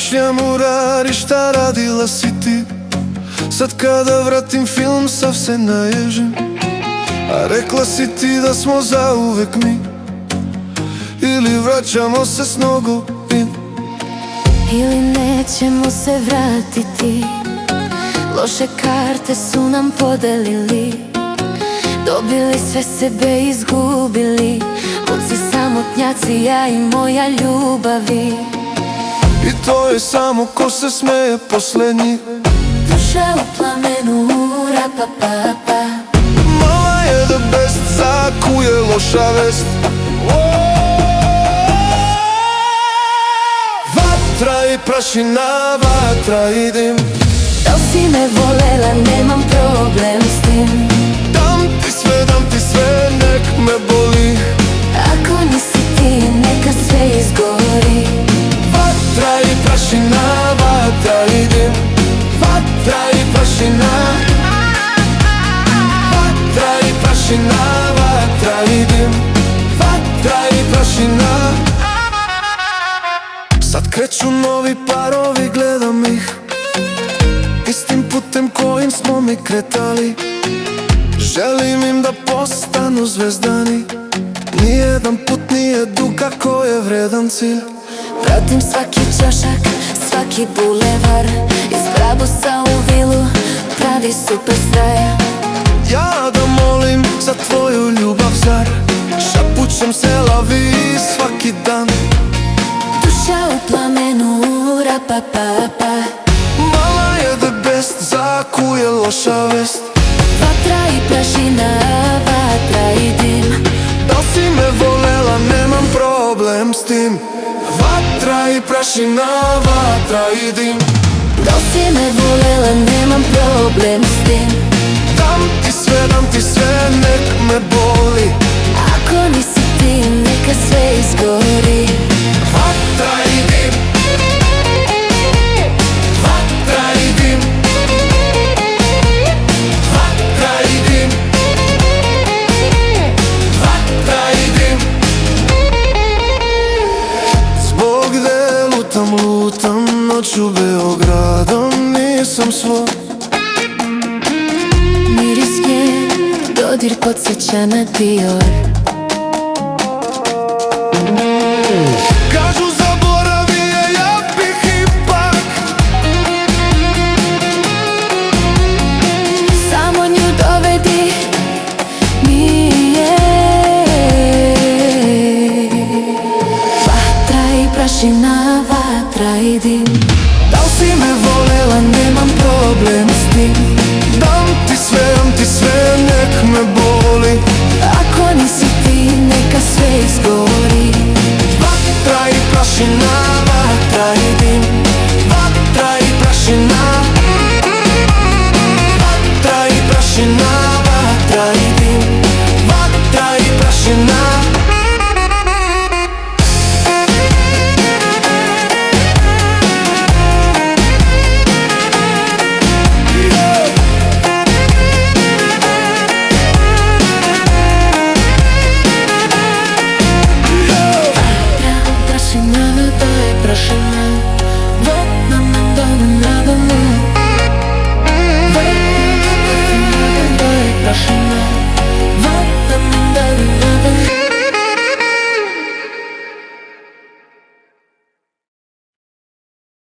Razmišljam u rari šta radila si ti. Sad kada vratim film sav se naježim. A rekla si ti da smo zauvek mi, ili vraćamo se s nogom ili nećemo se vratiti. Loše karte su nam podelili, dobili sve sebe, izgubili. Luci samotnjaci, ja i moja ljubavi. I to je samo ko se smeje poslednji. Duša u plamenu, ra-pa-pa-pa. Mala je the best, zakuje loša vest. Vatra i prašina, vatra i dim. Da li si me volela, nemam problem s tim. Dam ti sve, nek me boli. Ako nisi ti, neka sve izgori. Vatra i prašina, vatra i dim. Vatra i prašina, vatra i prašina, vatra i dim. Vatra i prašina. Sad kreću novi parovi, gledam ih istim putem kojim smo mi kretali. Želim im da postanu zvezdani. Nijedan put nije dug kako je vredan cilj. Pratim svaki čošak, svaki bulevar. Iz Brabusa u vilu, pravi superstar. Ja da molim za tvoju ljubav, zar? Šapućem se lavi svaki dan. Duša u plamenu, ra-pa-pa-pa. Mala je the best, zakuje loša vest. Vatra i prašina, vatra i dim. Da li si me volela, nemam problem s tim. Vatra i prašina, vatra i dim. Da li si me volela, nemam problem s tim. Dam ti sve, nek me boli. Ako nisi ti, neka sve izgori. Vatra i dim. Vatra i dim. Vatra i dim. Vatra i dim. Zbog gde lutam noću Beogradom, nisam svoj. Miris njen, dodir podsjeća na Dior.